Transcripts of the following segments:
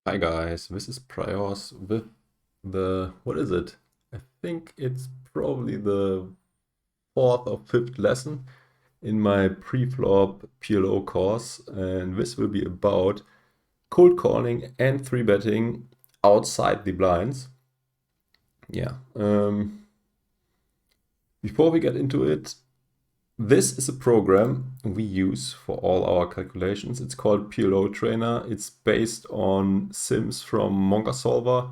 Hi guys, this is praios with the, what is it? I think it's probably the fourth or fifth lesson in my preflop PLO course, and this will be about cold calling and 3-betting outside the blinds. Before we get into it, this is a program we use for all our calculations. It's called PLO Trainer. It's based on sims from Monka Solver.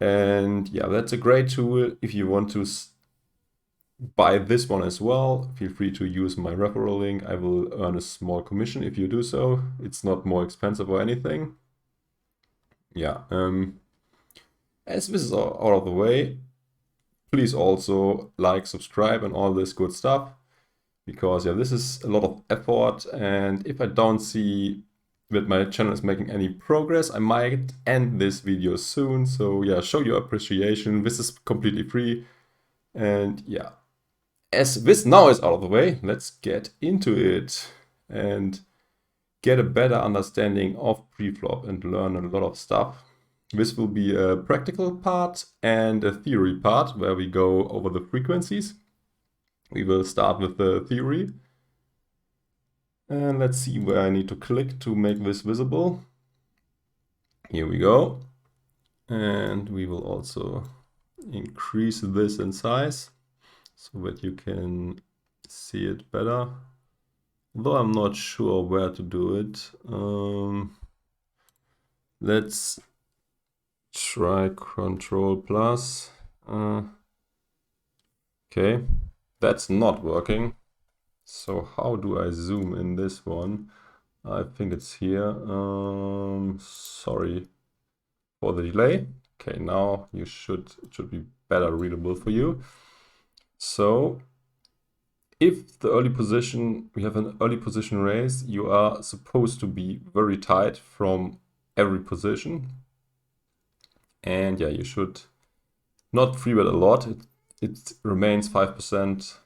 And yeah, that's a great tool. If you want to buy this one as well, feel free to use my referral link. I will earn a small commission if you do so. It's not more expensive or anything. As this is out of the way, please also like, subscribe, and all this good stuff. Because this is a lot of effort, and if I don't see that my channel is making any progress, I might end this video soon. So show your appreciation. This is completely free. And as this now is out of the way, let's get into it and get a better understanding of preflop and learn a lot of stuff. This will be a practical part and a theory part where we go over the frequencies. We will start with the theory. And let's see where I need to click to make this visible. Here we go. And we will also increase this in size so that you can see it better. Though I'm not sure where to do it. Let's try Control plus. Okay, that's not working. So how do I zoom in this one? I think it's here. Sorry for the delay. Okay, now it should be better readable for you. So if the early position, we have an early position raise, you are supposed to be very tight from every position. And you should not free bet a lot. It remains 5%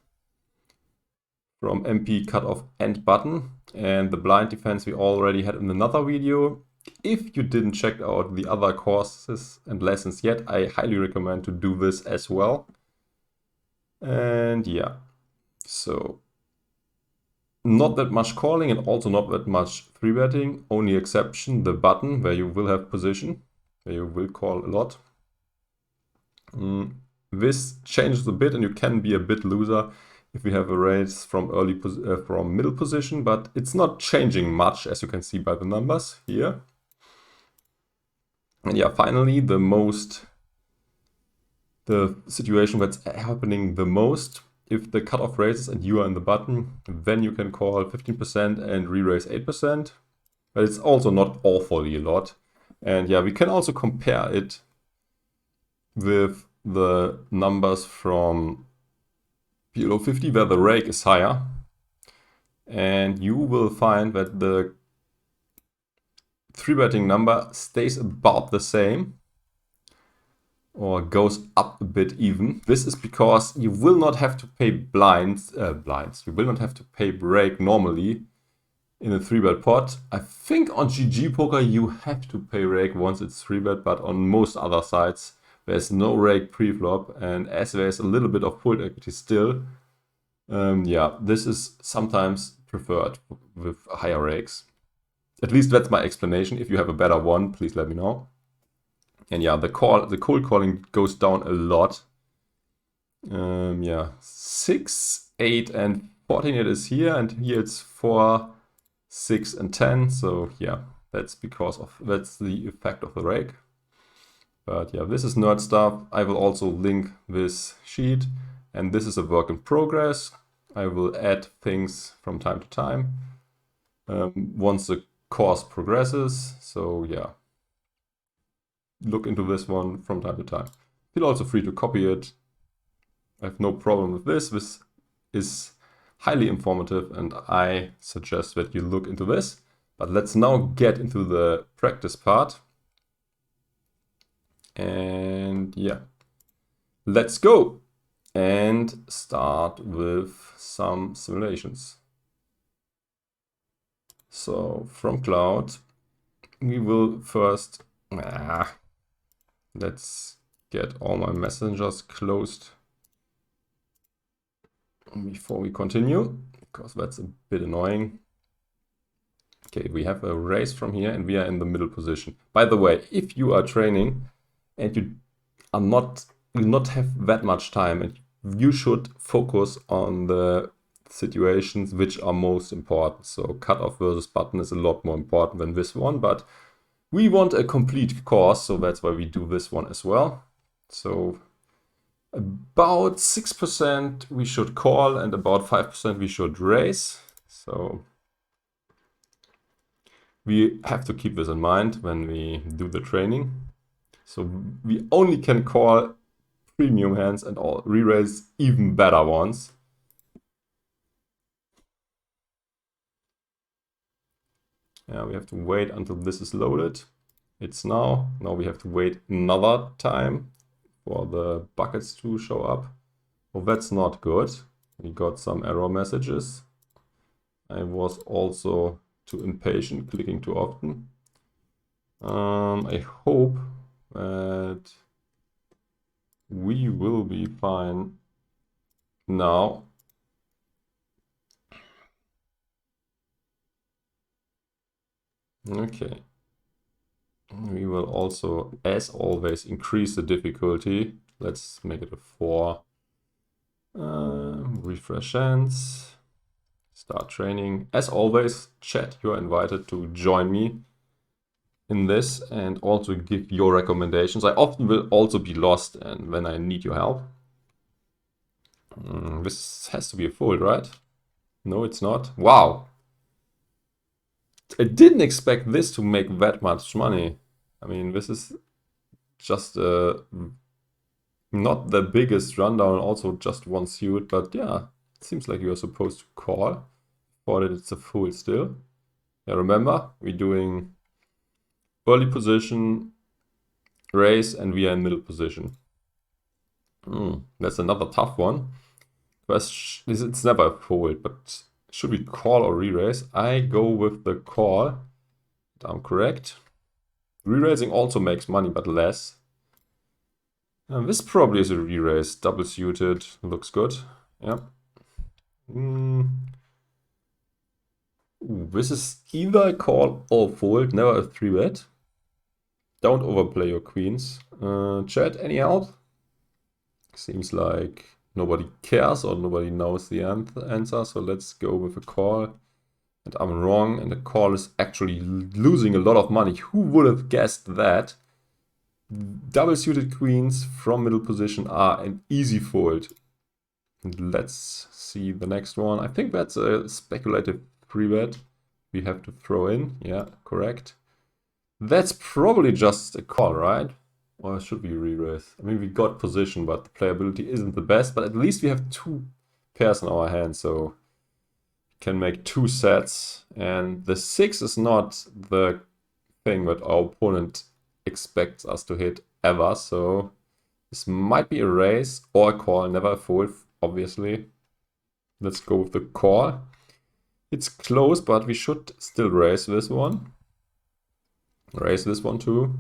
from MP, cutoff, and button. And the blind defense we already had in another video. If you didn't check out the other courses and lessons yet, I highly recommend to do this as well. And so not that much calling and also not that much 3-betting. Only exception, the button, where you will have position, where you will call a lot. This changes a bit and you can be a bit looser if we have a raise from from middle position, but it's not changing much, as you can see by the numbers here. And finally, the situation that's happening the most, if the cutoff raises and you are in the button, then you can call 15% and re-raise 8%. But it's also not awfully a lot. And we can also compare it with the numbers from PLO 50, where the rake is higher. And you will find that the 3-betting number stays about the same or goes up a bit even. This is because you will not have to pay blinds. You will not have to pay rake normally in a 3-bet pot. I think on GG Poker you have to pay rake once it's 3-bet, but on most other sites there's no rake preflop, and as there's a little bit of full equity still, this is sometimes preferred with higher rakes. At least that's my explanation. If you have a better one, please let me know. And the cold calling goes down a lot. 6, 8, and 14 it is here, and here it's 4, 6, and 10. So that's the effect of the rake. But this is nerd stuff. I will also link this sheet, and this is a work in progress. I will add things from time to time once the course progresses. So look into this one from time to time. Feel also free to copy it. I have no problem with this. This is highly informative, and I suggest that you look into this. But let's now get into the practice part. And let's go and start with some simulations. So from cloud, we will first, let's get all my messengers closed before we continue, because that's a bit annoying. Okay, we have a raise from here and we are in the middle position. By the way, if you are training and you are not, will not have that much time, and you should focus on the situations which are most important. So cutoff versus button is a lot more important than this one, but we want a complete course, so that's why we do this one as well. So about 6% we should call and about 5% we should raise. So we have to keep this in mind when we do the training. So we only can call premium hands and all re-raise even better ones. Yeah, we have to wait until this is loaded. It's now. Now we have to wait another time for the buckets to show up. Oh, that's not good. We got some error messages. I was also too impatient, clicking too often. I hope that we will be fine now. Okay. We will also, as always, increase the difficulty. Let's make it a 4. Refresh hands. Start training. As always, chat, you're invited to join me in this and also give your recommendations. I often will also be lost and when I need your help. This has to be a fold, right? No, it's not. Wow. I didn't expect this to make that much money. I mean, this is just not the biggest rundown, also just one suit, but yeah, it seems like you're supposed to call for that it's a fold still. Yeah, remember, we're doing early position, raise, and we are in middle position. That's another tough one. It's never a fold, but should we call or re-raise? I go with the call. I'm correct. Re-raising also makes money, but less. This probably is a re-raise. Double suited. Looks good. Yeah. This is either a call or fold. Never a 3-bet. Don't overplay your queens. Chat, any help? Seems like nobody cares or nobody knows the answer. So let's go with a call. And I'm wrong, and the call is actually losing a lot of money. Who would have guessed that? Double suited queens from middle position are an easy fold. And let's see the next one. I think that's a speculative 3-bet we have to throw in. Yeah, correct. That's probably just a call, right? Or should we re-raise? I mean, we got position, but the playability isn't the best. But at least we have 2 pairs in our hand, so can make 2 sets, and the 6 is not the thing that our opponent expects us to hit ever, so this might be a raise or a call, never a fold, obviously. Let's go with the call. It's close, but we should still raise this one. Raise this one too.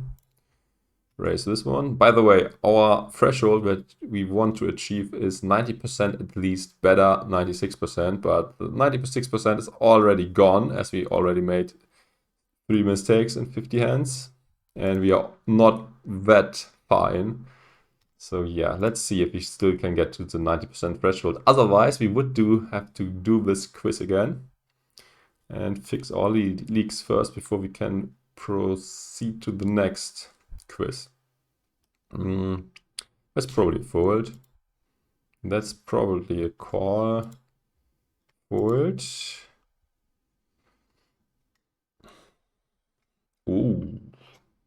Raise this one. By the way, our threshold that we want to achieve is 90% at least, better 96%, but the 96% is already gone as we already made 3 mistakes in 50 hands and we are not that far in. So yeah, let's see if we still can get to the 90% threshold. Otherwise, we would have to do this quiz again and fix all the leaks first before we can proceed to the next quiz. That's probably a fold. That's probably a call. Fold. Ooh.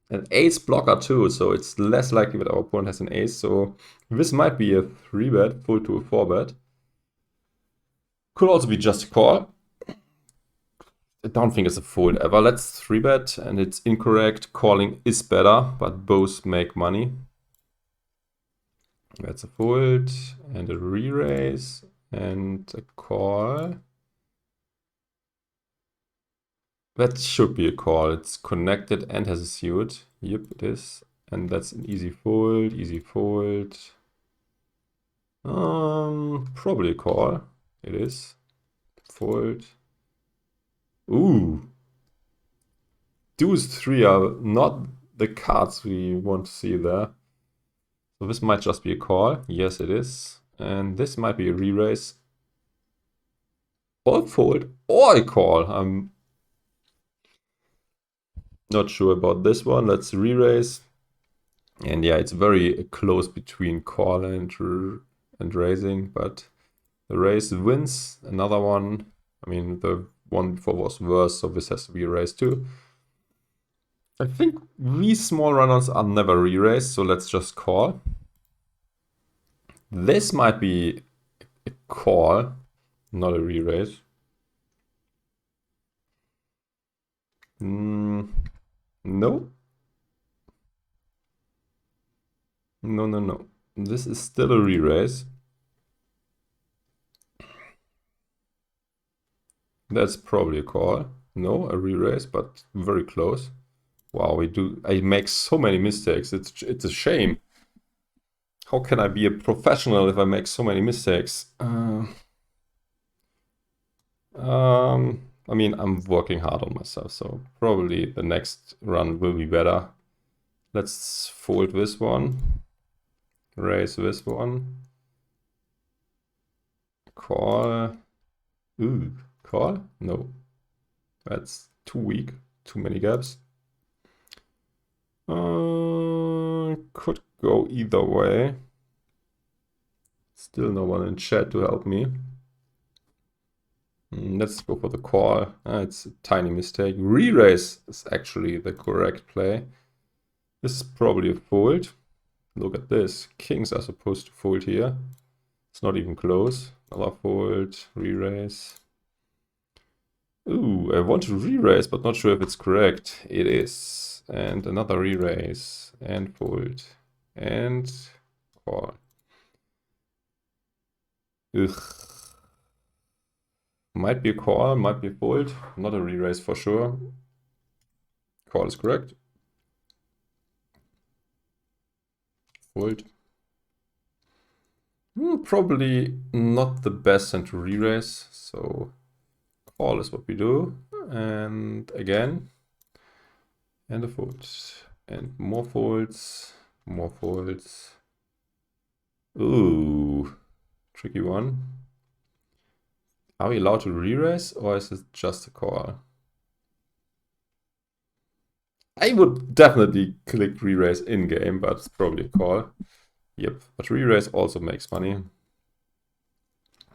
An ace blocker too, so it's less likely that our opponent has an ace. So this might be a 3-bet, fold to a 4-bet. Could also be just a call. I don't think it's a fold ever. Let's 3-bet, and it's incorrect. Calling is better, but both make money. That's a fold, and a re-raise, and a call. That should be a call. It's connected and has a suit. Yep, it is. And that's an easy fold, easy fold. Probably a call. It is. Fold. Ooh. Deuce 3 are not the cards we want to see there. So this might just be a call. Yes, it is. And this might be a re-raise. Or a fold or a call. I'm not sure about this one. Let's re-raise. And yeah, it's very close between call and raising, but the raise wins. Another one. I mean, the one before was worse, so this has to be a raise too. I think these small runners are never re-raised, so let's just call. This might be a call, not a re-raise. No. No, no, no. This is still a re-raise. That's probably a call. No, a re-raise, but very close. Wow, I make so many mistakes. It's a shame. How can I be a professional if I make so many mistakes? I mean, I'm working hard on myself, so probably the next run will be better. Let's fold this one, raise this one, call. Ooh, call? No, that's too weak, too many gaps. Could go either way. Still no one in chat to help me. Let's go for the call. It's a tiny mistake. Re-raise is actually the correct play. This is probably a fold. Look at this. Kings are supposed to fold here. It's not even close. Another fold. Re-raise. Ooh, I want to re-raise, but not sure if it's correct. It is. And another re-raise. And fold. And call. Ugh. Might be a call, might be a fold. Not a re-raise for sure. Call is correct. Fold. Probably not the best hand to re-raise, so call is what we do. And again, and a fold. And more folds, more folds. Ooh, tricky one. Are we allowed to re-raise, or is it just a call? I would definitely click re-raise in-game, but it's probably a call. Yep, but re-raise also makes money.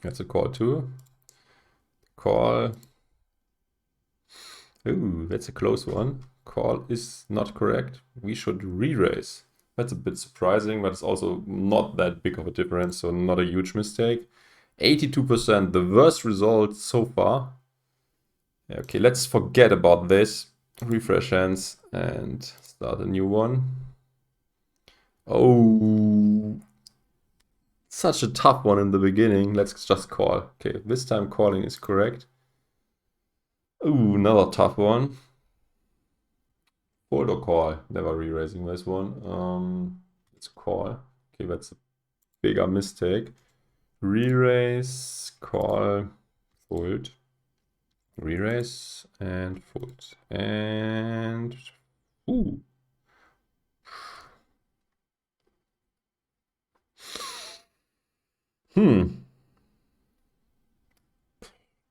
That's a call too. Call. Ooh, that's a close one. Call is not correct. We should re-raise. That's a bit surprising, but it's also not that big of a difference, so not a huge mistake. 82%, the worst result so far. Okay, let's forget about this. Refresh hands and start a new one. Oh, such a tough one in the beginning. Let's just call. Okay, this time calling is correct. Ooh, another tough one. Fold or call? Never re-raising this one. Let's call. Okay, that's a bigger mistake. Re-raise, call, fold. Re-raise and fold. And ooh.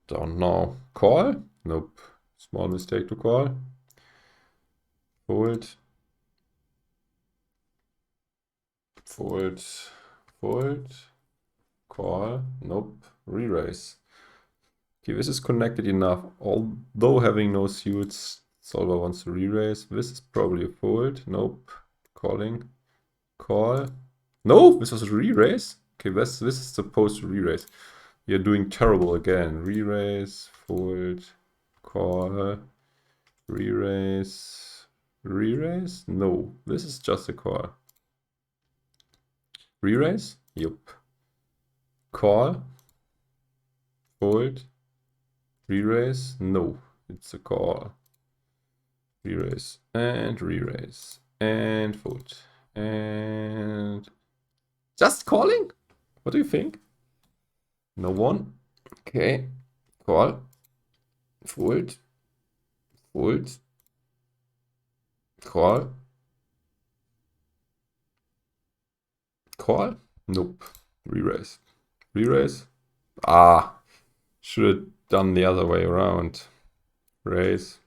Don't know. Call? Nope. Small mistake to call. Fold. Fold. Fold. Call. Nope. Re-raise. Okay, this is connected enough. Although having no suits, solver wants to re-raise. This is probably a fold. Nope. Calling. Call. No, this was a re-raise. Okay, this is supposed to re-raise. You're doing terrible again. Re-raise, fold, call, re-raise, re-raise? No, this is just a call. Re-raise? Yup. Call, fold, re-raise? No, it's a call. re-raise, and re-raise, and fold, and just calling? What do you think? No one. Okay, call, fold, fold, call, call. Nope. Re-raise, re-raise. Ah, should have done the other way around. Raise,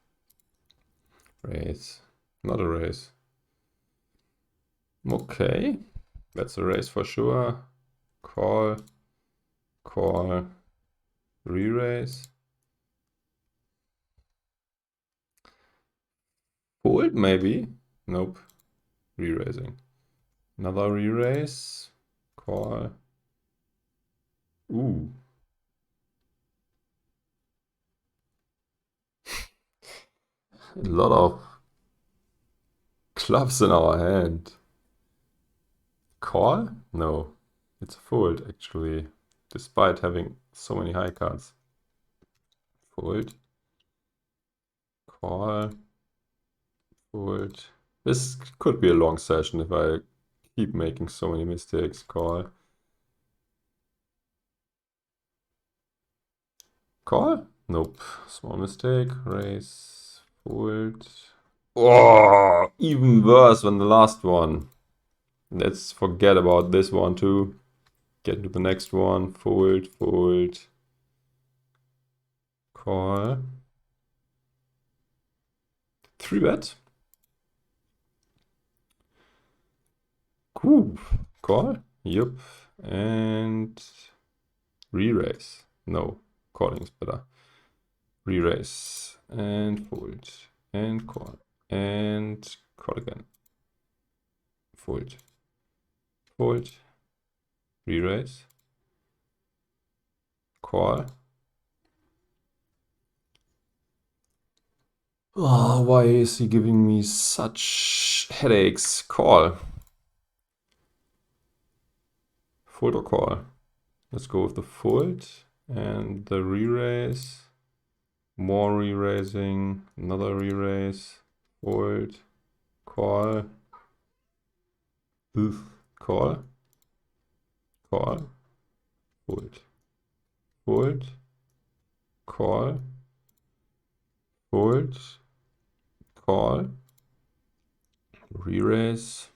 raise, not a raise. Okay, that's a raise for sure. Call, call, re-raise. Fold maybe? Nope. Re-raising. Another re-raise. Call. Ooh. A lot of clubs in our hand. Call? No. It's a fold actually. Despite having so many high cards. Fold. Call. Fold. This could be a long session if I keep making so many mistakes. Call. Call? Nope. Small mistake. Raise. Fold. Oh, even worse than the last one. Let's forget about this one too. Get to the next one. Fold, fold. Call. 3-bet. Cool. Call. Yep. And re-raise. No, calling is better. Re-raise. And fold. And call. And call again. Fold. Fold. Re-raise. Call. Oh, why is he giving me such headaches? Call. Fold or call? Let's go with the fold and the re-raise. More re-raising, another re-raise, fold, call, call, call, fold, fold, call, fold, call, re-raise,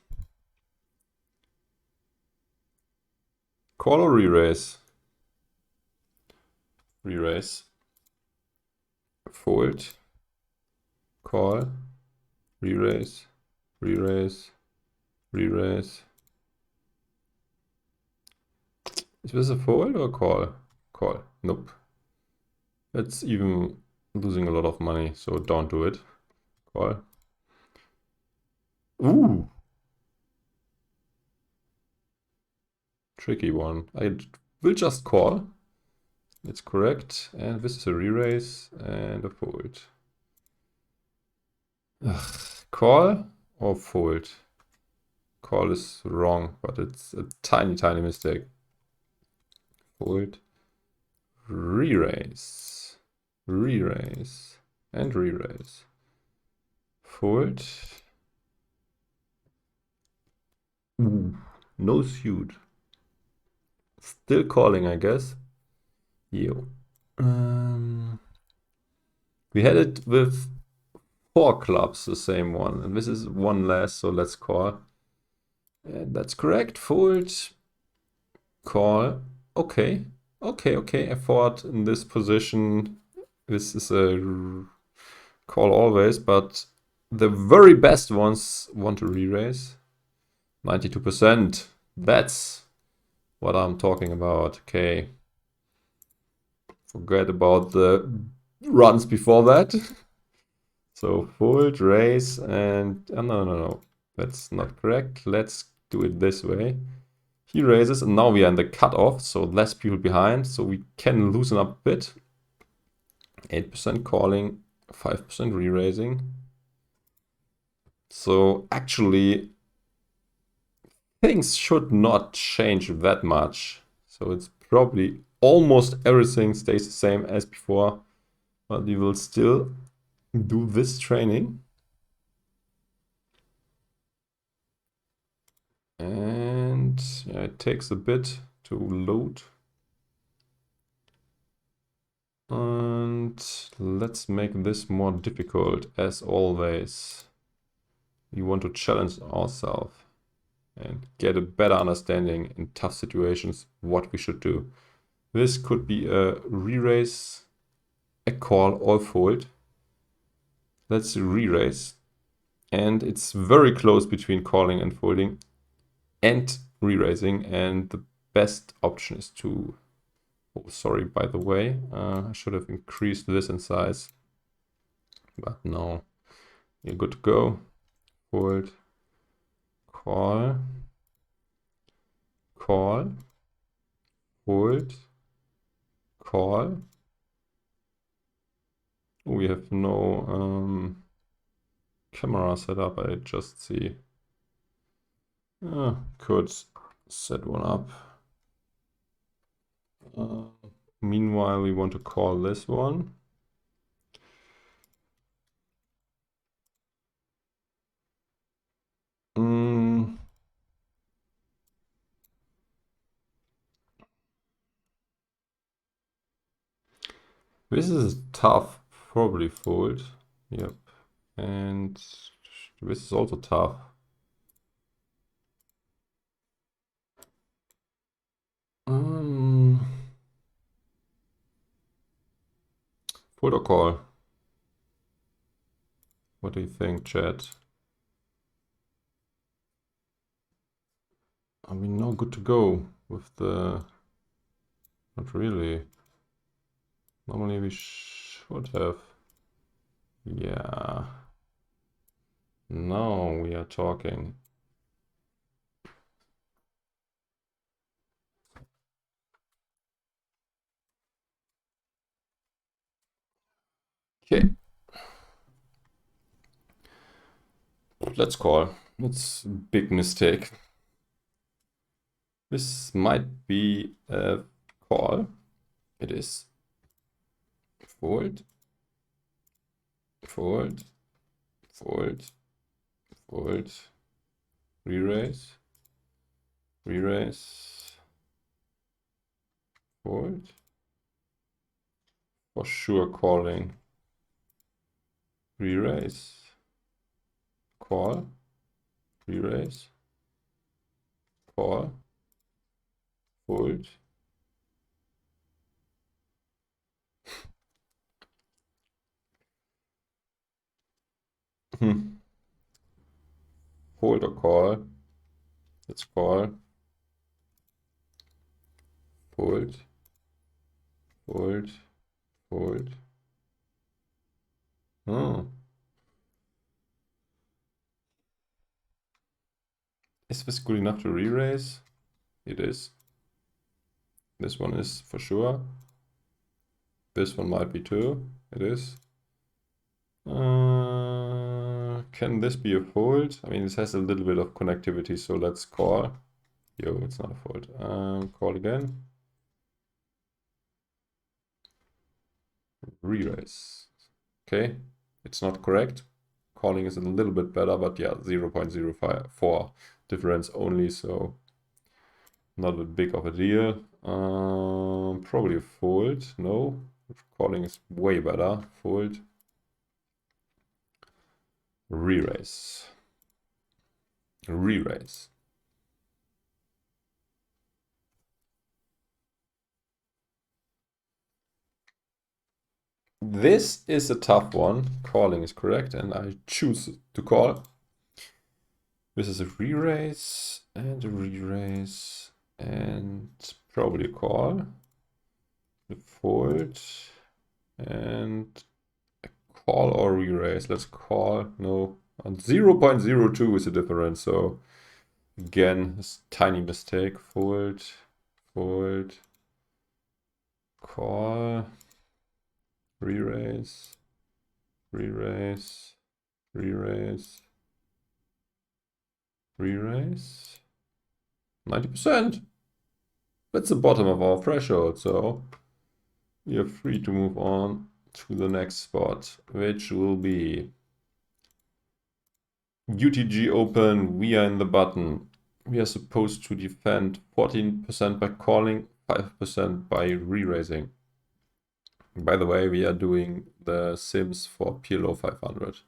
call or re-raise, re-raise, fold, call, re-raise, re-raise, re-raise. Is this a fold or call? Call. Nope. That's even losing a lot of money, so don't do it. Call. Ooh. Tricky one. I will just call. It's correct. And this is a re-raise and a fold. Ugh. Call or fold? Call is wrong, but it's a tiny, tiny mistake. Fold. Re-raise. Re-raise. And re-raise. Fold. Ooh. No suit. Still calling, I guess. Yo. We had it with 4 clubs, the same one. And this is one less, so let's call. And that's correct. Fold. Call. Okay. Okay. I thought in this position, this is a call always, but the very best ones want to re-raise. 92%. That's what I'm talking about. Okay. Forget about the runs before that. So fold, raise, and no. That's not correct. Let's do it this way. He raises, and now we are in the cutoff, so less people behind, so we can loosen up a bit. 8% calling, 5% re-raising. So actually, things should not change that much. So it's probably almost everything stays the same as before, but we will still do this training. And yeah, it takes a bit to load. And let's make this more difficult, as always. We want to challenge ourselves and get a better understanding in tough situations what we should do. This could be a re-raise, a call, or fold. Let's re-raise. And it's very close between calling and folding and re-raising. And the best option is to... Oh, sorry, by the way, I should have increased this in size. But no, you're good to go. Fold, call, call, fold, call. We have no camera set up, I just see. Could set one up. Meanwhile, we want to call this one. This is tough, probably fold. Yep. And this is also tough. Fold or call? What do you think, chat? Are we now good to go with the... Not really. Normally we should have. Yeah. Now we are talking. Okay. Let's call. It's a big mistake. This might be a call. It is. Fold. Fold. Fold. Fold. Re-raise. Re-raise. Fold. For sure calling. Re-raise. Call. Re-raise. Call. Fold. Fold or call. Let's call. Fold. Fold. Fold. Oh. Is this good enough to re-raise? It is. This one is for sure. This one might be too. It is. Can this be a fold? I mean, this has a little bit of connectivity, so let's call. Yo, it's not a fold. Call again. Re-raise. Okay, it's not correct. Calling is a little bit better, but yeah, 0.04 difference only, so not a big of a deal. Probably a fold. No, calling is way better. Fold. Re-raise. Re-raise. This is a tough one. Calling is correct, and I choose to call. This is a re-raise and a re-raise and probably a call. A fold and a call or re-raise. Let's call. No, 0.02 is the difference. So again, this tiny mistake. Fold, fold, call. Re-raise, re-raise, re-raise, re-raise. 90%. That's the bottom of our threshold, so you're free to move on to the next spot, which will be UTG open. We are in the button. we are supposed to defend 14% by calling, 5% by re-raising. By the way, we are doing the sims for PLO 500.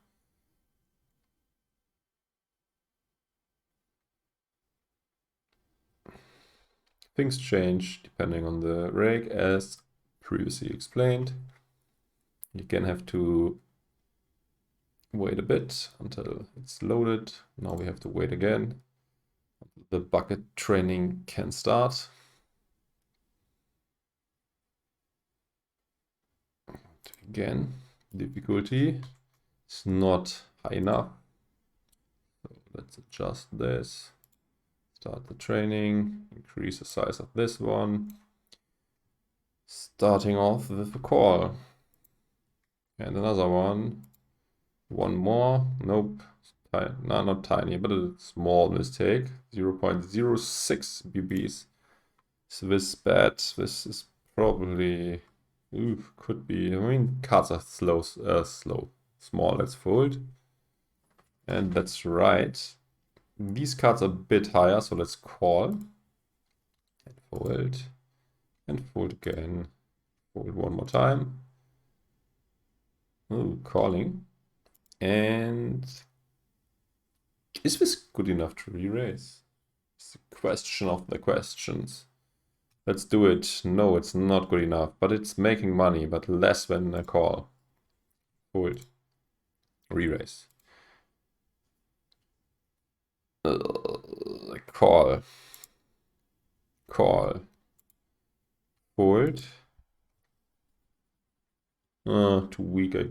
Things change depending on the rake, as previously explained. You can have to wait a bit until it's loaded. Now we have to wait again. The bucket training can start. Again, difficulty is not high enough. So let's adjust this. Start the training, increase the size of this one. Starting off with a call. And another one. One more. Nope. No, not tiny, but a small mistake. 0.06 BBs. So this bad. This is probably... Ooh, could be. I mean, cards are small. Let's fold. And that's right. These cards are a bit higher, so let's call. And fold. And fold again. Fold one more time. Ooh, calling. And is this good enough to re-raise? It's the question of the questions. Let's do it. No, it's not good enough, but it's making money, but less than a call. Fold. Re-raise. Call. Call. Fold. Too weak, I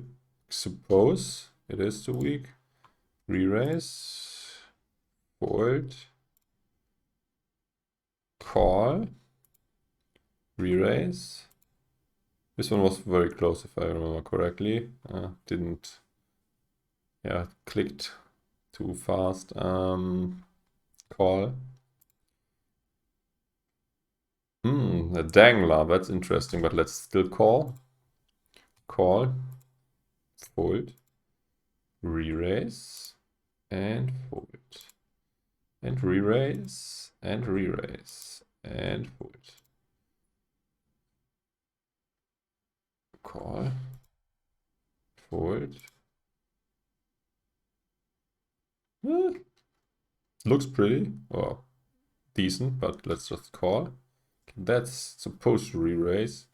suppose. It is too weak. Re-raise. Fold. Call. Re-raise. This one was very close, if I remember correctly. Didn't... Yeah, clicked too fast. Call. A dangler, that's interesting, but let's still call. Call. Fold. Re-raise. And fold. And re-raise. And re-raise. And fold. Call. Fold. Looks pretty, or decent, but let's just call. That's supposed to re-raise.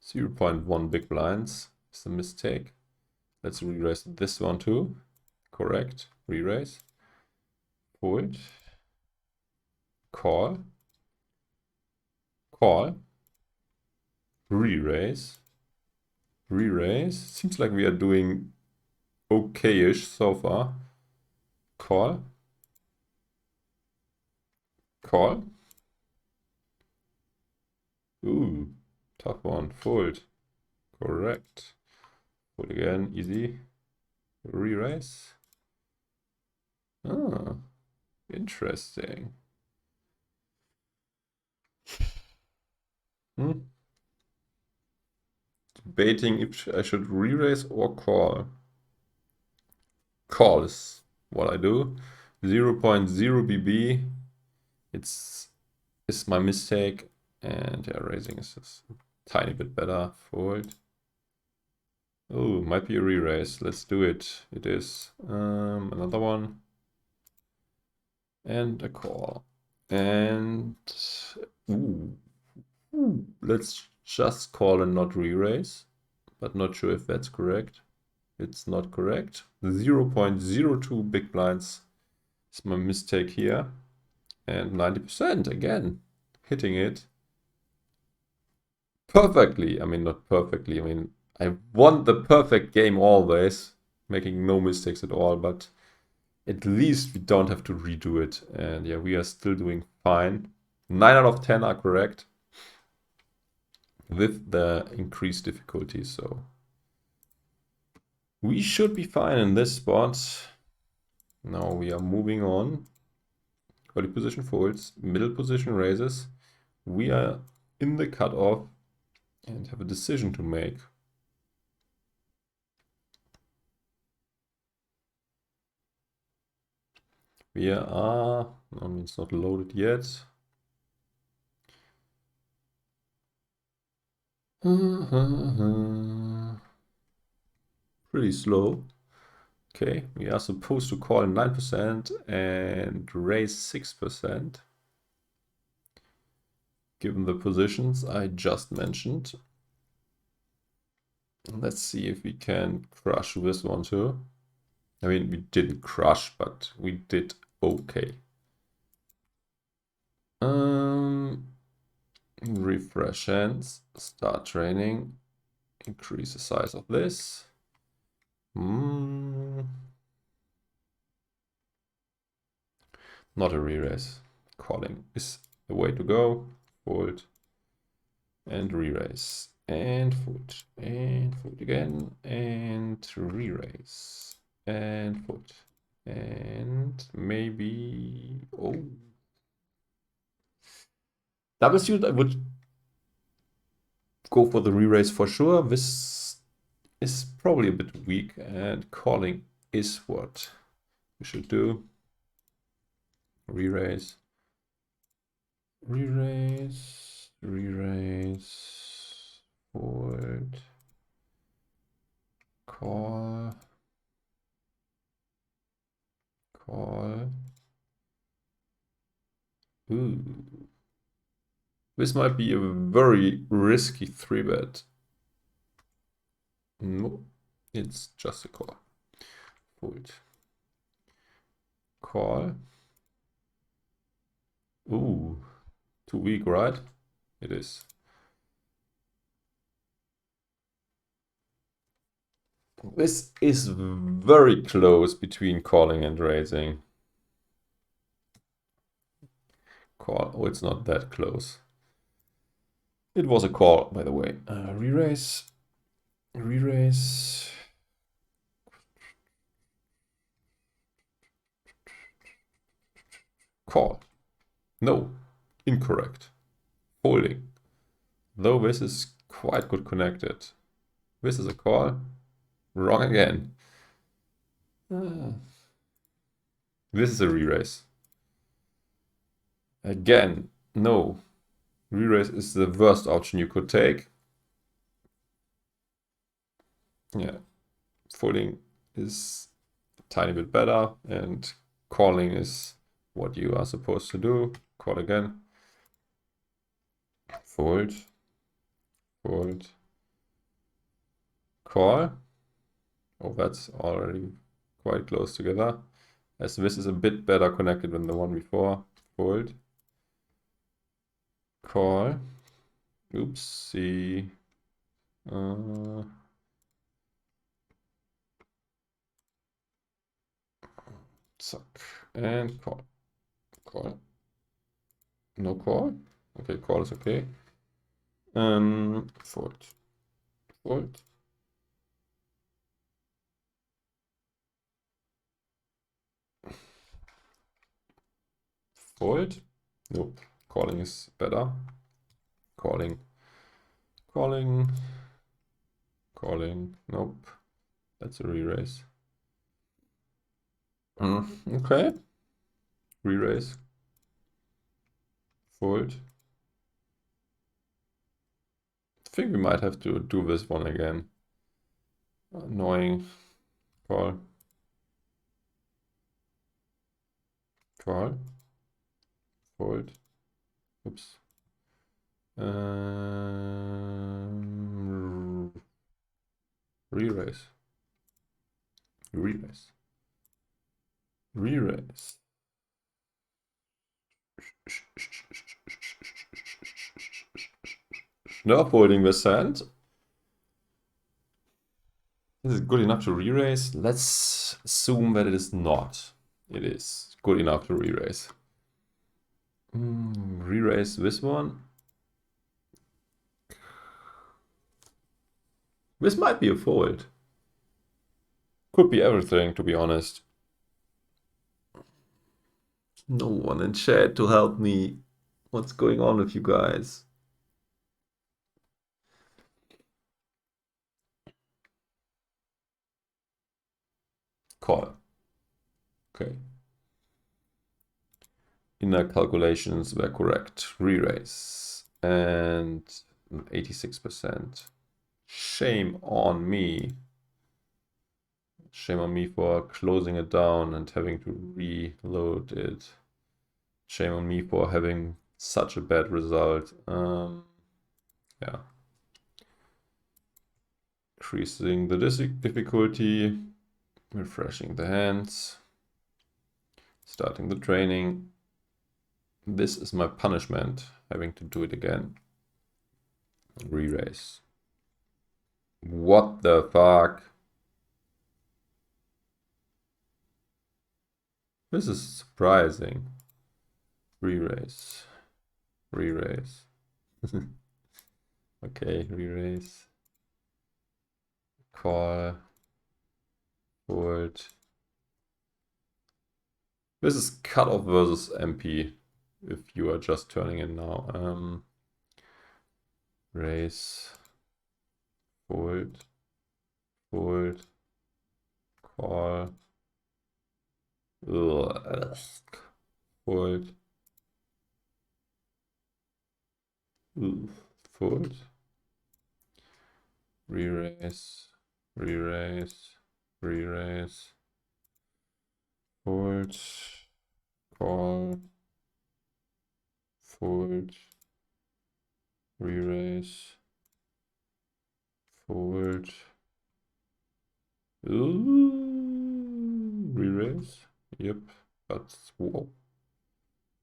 0.1 big blinds is a mistake. Let's re-raise this one too. Correct. Re-raise. Fold. Call. Call. Re-raise. Re-raise. Seems like we are doing okay-ish so far. Call. Call. Ooh, tough one. Fold. Correct. Fold again. Easy. Re-raise. Ah, interesting. Debating if I should re-raise or call. Call is what I do. 0.0 BB. It's my mistake. And yeah, raising is just a tiny bit better. Fold. Oh, might be a re-raise. Let's do it. It is. Another one. And a call. And let's just call and not re-raise. But not sure if that's correct. It's not correct. 0.02 big blinds is my mistake here. And 90% again. Hitting it perfectly. I mean, not perfectly. I mean, I want the perfect game always, making no mistakes at all, but at least we don't have to redo it. And yeah, we are still doing fine. 9 out of 10 are correct with the increased difficulty, so we should be fine in this spot. Now we are moving on. Early position folds, middle position raises. We are in the cutoff and have a decision to make. We are, I mean, it's not loaded yet. Pretty slow. Okay, we are supposed to call 9% and raise 6%, given the positions I just mentioned. Let's see if we can crush this one too. I mean, we didn't crush, but we did okay. Refresh hands, start training, increase the size of this. Not a re-raise. Calling is the way to go. Fold and re-raise and fold again and re-raise and fold and maybe double suit. I would go for the re-raise for sure. This is probably a bit weak, and calling is what we should do. Re-raise, re-raise, re-raise, fold, call, call. Ooh. This might be a very risky 3-bet. No, it's just a call. Fold. Call. Ooh, too weak, right? It is. This is very close between calling and raising. Call. Oh, it's not that close. It was a call, by the way. Re-raise. Re-raise. Call. No, incorrect. Folding. Though this is quite good connected. This is a call. Wrong again. This is a re-raise. Again, no. Re-raise is the worst option you could take. Yeah, folding is a tiny bit better, and calling is what you are supposed to do. Call again. Fold. Fold. Call. Oh, that's already quite close together, as this is a bit better connected than the one before. Fold. Call. Oopsie. Suck. And call. Call. No call. Okay, call is okay. Fold. Fold. Fold. Nope. Calling is better. Calling. Calling. Calling. Nope. That's a re-raise. Okay. Re-raise. Fold. I think we might have to do this one again. Annoying. Call. Call. Fold. Oops. Re-raise. Re-raise. Re-raise. No folding this hand. Is it good enough to re-raise? Let's assume that it is not. It is good enough to re-raise. Re-raise this one. This might be a fold. Could be everything, to be honest. No one in chat to help me. What's going on with you guys? Call. Okay. inner calculations were correct. Re-raise and 86%. Shame on me. Shame on me for closing it down and having to reload it. Shame on me for having such a bad result. Yeah. Increasing the difficulty, refreshing the hands, starting the training. This is my punishment, having to do it again. Re-raise. What the fuck? This is surprising. Re-raise. Re-raise. Okay, re-raise. Call. Fold. This is Cutoff versus MP, if you are just turning in now. Raise. Fold. Fold. Call. Ugh. Fold. Fold. Re-raise. Re-raise. Re-raise. Fold. Call. Fold. Re-raise. Fold. Re-raise. Yep, but whoa.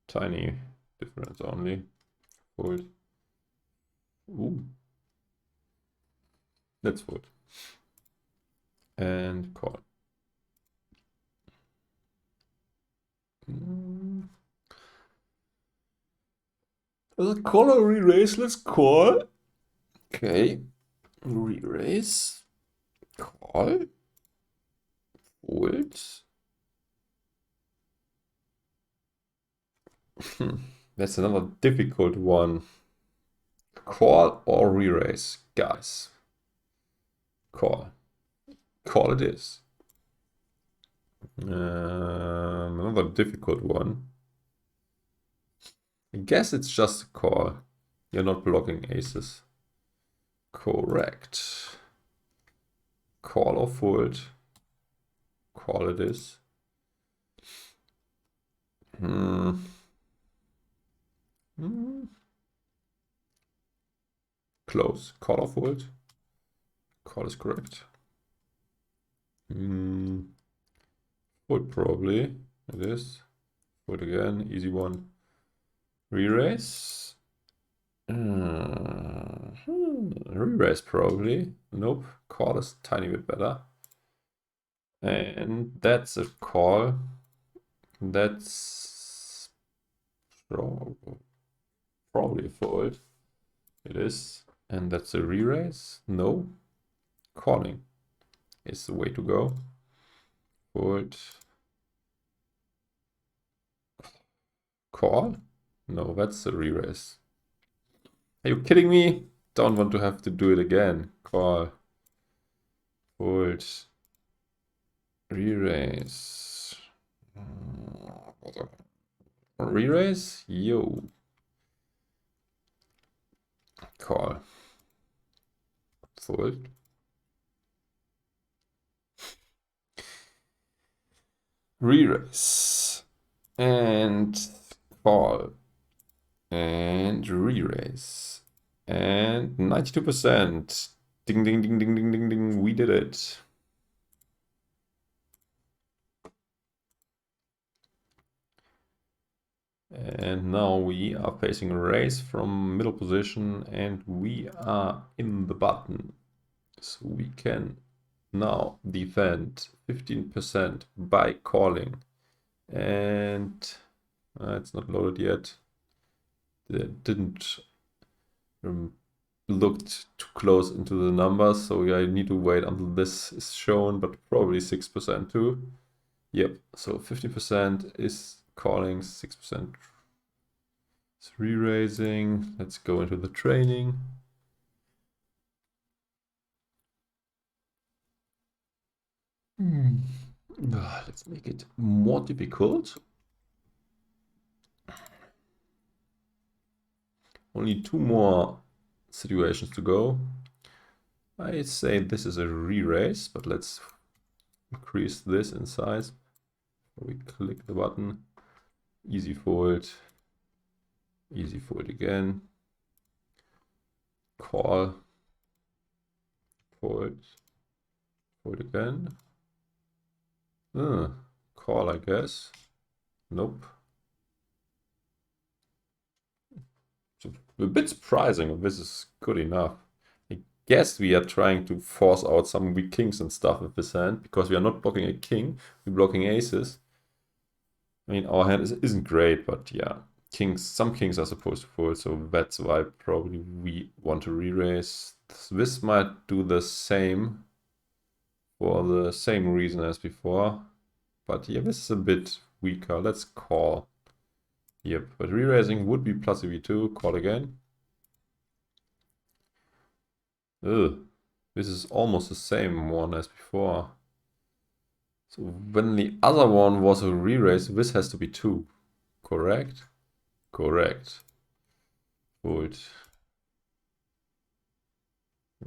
Tiny difference only. Fold. Ooh. Let's fold. And call. Let's call or re-raise. Let's call. Okay. Re-raise. Call. Fold. That's another difficult one. Call or re-raise, guys. Call. Call it is. Another difficult one. I guess it's just a call. You're not blocking aces. Correct. Call or fold. Call it is. Close. Call or fold. Call is correct. Fold probably. It is. Fold again. Easy one. Re-raise. Re-raise probably. Nope. Call is a tiny bit better. And that's a call. That's probably a fold. It is. And that's a re-raise. No. Calling is the way to go. Fold. Call? No, that's a re-raise. Are you kidding me? Don't want to have to do it again. Call. Fold. Re-raise. Re-raise? Yo. Call. Fold. Re-raise. And call. And re-raise. And 92%. Ding, ding, ding, ding, ding, ding, ding. We did it. And now we are facing a raise from middle position and we are in the button. So we can now defend 15% by calling. And it's not loaded yet. It didn't looked too close into the numbers, so I need to wait until this is shown, but probably 6% too. Yep, so 50% is calling, 6% is re-raising. Let's go into the training. Let's make it more difficult. Only 2 more situations to go. I say this is a re-raise, but let's increase this in size. We click the button. Easy fold again. Call. Fold again. Call, I guess. Nope. So a bit surprising if this is good enough. I guess we are trying to force out some weak kings and stuff with this hand, because we are not blocking a king, we're blocking aces. I mean, our hand isn't great, but yeah, some kings are supposed to fold, so that's why probably we want to re-raise. This might do the same for the same reason as before, but yeah, this is a bit weaker. Let's call. Yep, but re-raising would be plus EV2. Call again. Ugh, this is almost the same one as before. So when the other one was a re-raise, this has to be 2. Correct? Correct. Fold.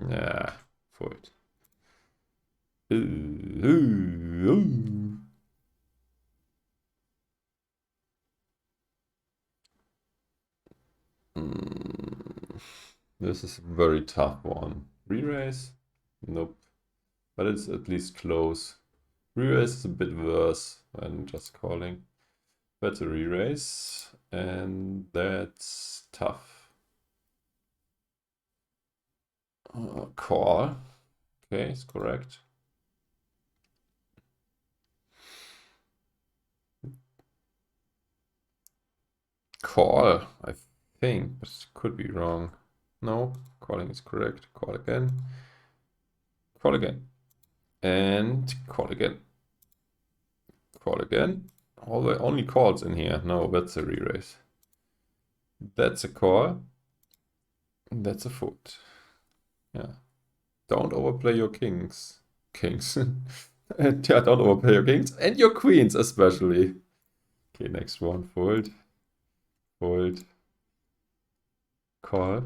Yeah, fold. This is a very tough one. Re-raise? Nope. But it's at least close. Re-raise is a bit worse than just calling. That's a re-raise, and that's tough. Call. Okay, it's correct. Call, I think, but it could be wrong. No, calling is correct. Call again. Call again. And call again. Call again. All the only calls in here. No, that's a re-raise. That's a call. That's a fold. Yeah. Don't overplay your kings. Kings. Yeah, don't overplay your kings. And your queens especially. Okay, next one. Fold. Fold. Call.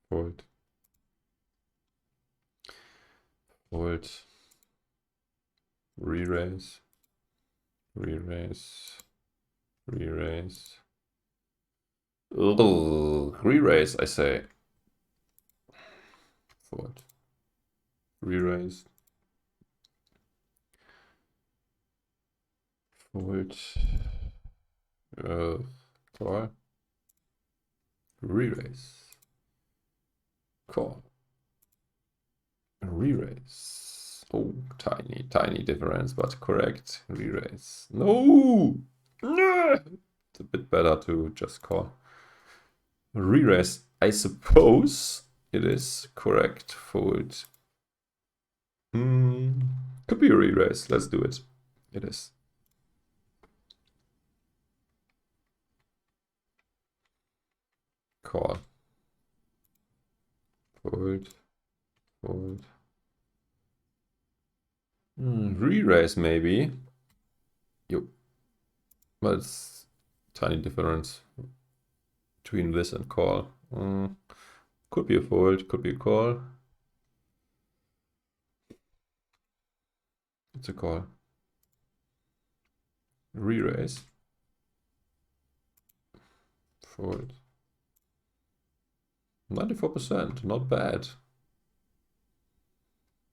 Fold. Fold. Re-raise. Re-raise. Re-raise. Re-raise, I say. Fold. Re-raise. Fold. Call. Re-raise. Call. Re-raise. Oh, tiny difference, but correct. Re-raise. No! It's a bit better to just call. Re-raise, I suppose it is correct. Fold. Could be a re-raise. Let's do it. It is. Call. Fold. Fold. Re-raise maybe. Yep. But it's tiny difference between this and call. Could be a fold, could be a call. It's a call. Re-raise. Fold. 94%, not bad.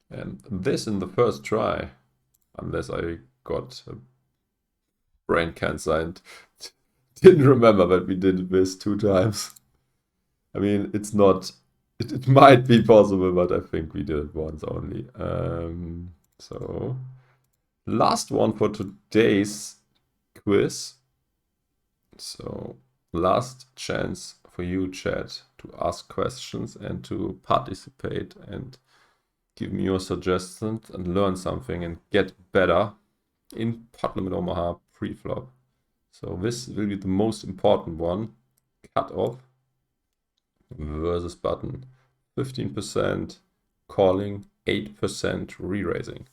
And this in the first try, unless I got a brain cancer and didn't remember that we did this 2 times. I mean, it's not, it might be possible, but I think we did it once only. So, last one for today's quiz. So, last chance for you, chat, to ask questions and to participate and give me your suggestions and learn something and get better in pot limit Omaha pre-flop. So this will be the most important one. Cutoff versus button. 15% calling, 8% re-raising.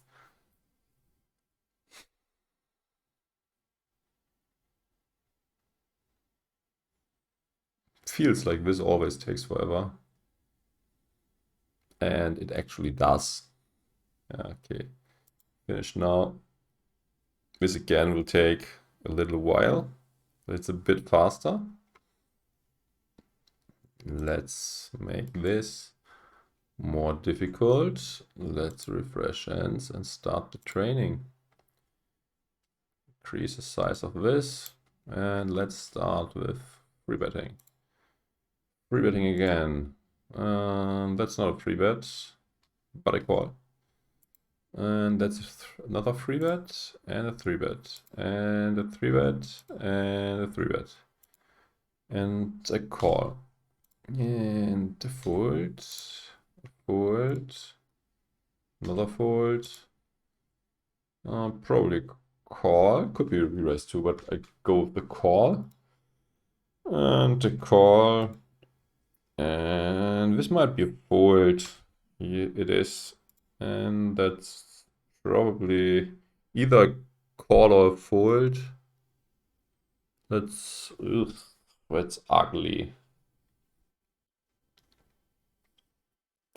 feels like this always takes forever. And it actually does. Okay, finish now. This again will take a little while. It's a bit faster. Let's make this more difficult. Let's refresh ends and start the training. Increase the size of this. And let's start with free betting. Free betting again. That's not a free bet, but a call. And that's another free bet, and a 3-bet, and a 3-bet, and a 3-bet. And a call. And a fold, another fold. Probably call. Could be a re-raise too, but I go with the call. And the call. And this might be a fold. It is. And that's probably either a call or a fold. That's ugly.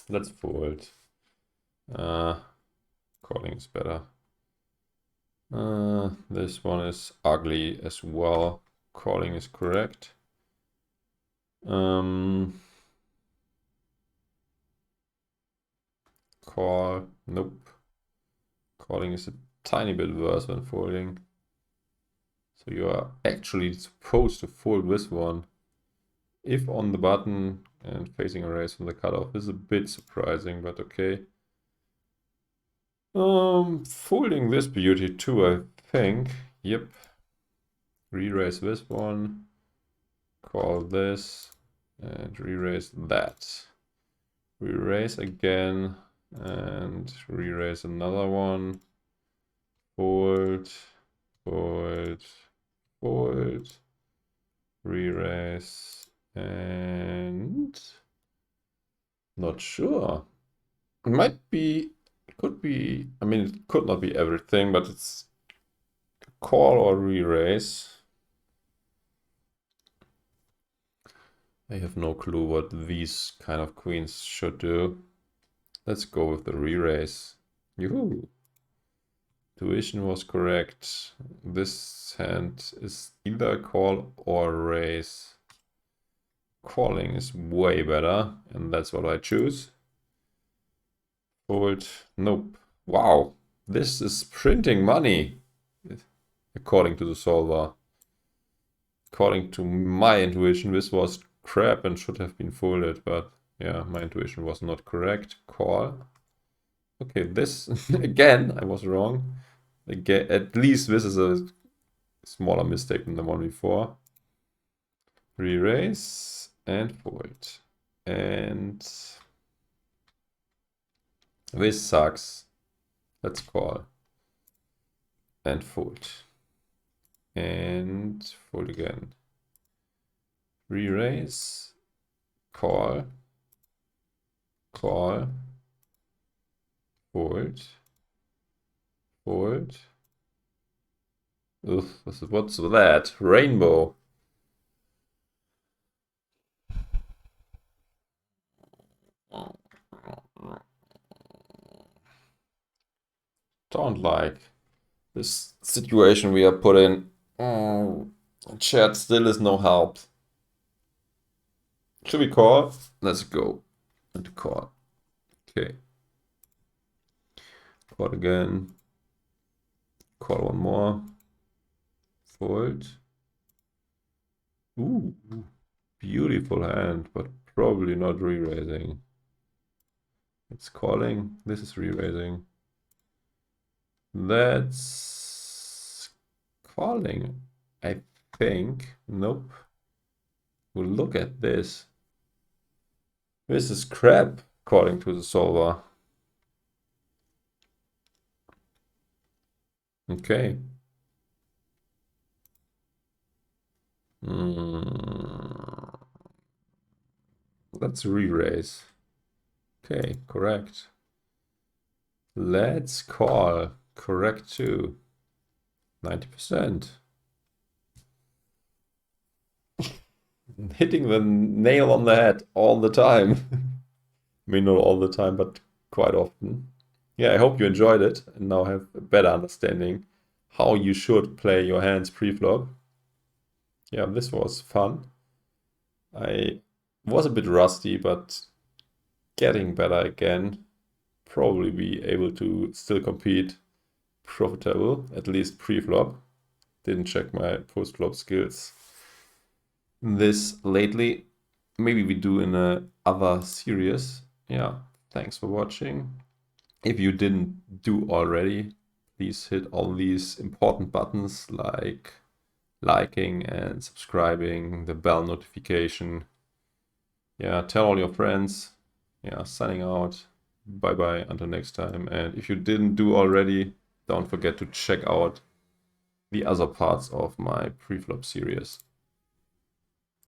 Let's fold. Calling is better. This one is ugly as well. Calling is correct. Call, nope. Calling is a tiny bit worse than folding. So you are actually supposed to fold this one if on the button and facing a raise from the cutoff. This is a bit surprising, but okay. Folding this beauty too, I think. Yep. Re-raise this one. Call this and re-raise that. Re-raise again and re-raise another one. Fold, fold, fold, re-raise, and not sure. It might be, it could be, I mean, it could not be everything, but it's call or re-raise. I have no clue what these kind of queens should do. Let's go with the re-raise. Yoo-hoo! Tuition was correct. This hand is either a call or a raise. Calling is way better, and that's what I choose. Fold. Nope. Wow. This is printing money, according to the solver. According to my intuition, this was crap and should have been folded, but yeah, my intuition was not correct. Call. Okay, this, again, I was wrong. Again, at least this is a smaller mistake than the one before. Re-raise and fold. And this sucks. Let's call. And fold. And fold again. Re-raise. Call. Call. Fold. Fold. Ugh, what's that? Rainbow. Don't like this situation we are put in. Chat still is no help. Should we call? Let's go and call. Okay. Call again. Call one more. Fold. Ooh, beautiful hand, but probably not re-raising. It's calling. This is re-raising. That's calling, I think. Nope. Well, look at this. This is crap, according to the solver. Okay. Let's re-raise. Okay, correct. Let's call. Correct too. 90%. hitting the nail on the head all the time. I mean, not all the time, but quite often. Yeah, I hope you enjoyed it and now have a better understanding how you should play your hands pre-flop. Yeah, this was fun. I was a bit rusty, but getting better again. Probably be able to still compete profitable, at least pre-flop. Didn't check my post-flop skills this lately. Maybe we do in a other series. Yeah, thanks for watching. If you didn't do already, please hit all these important buttons like liking and subscribing, the bell notification. Yeah, tell all your friends. Yeah, signing out. Bye bye until next time. And if you didn't do already, don't forget to check out the other parts of my preflop series.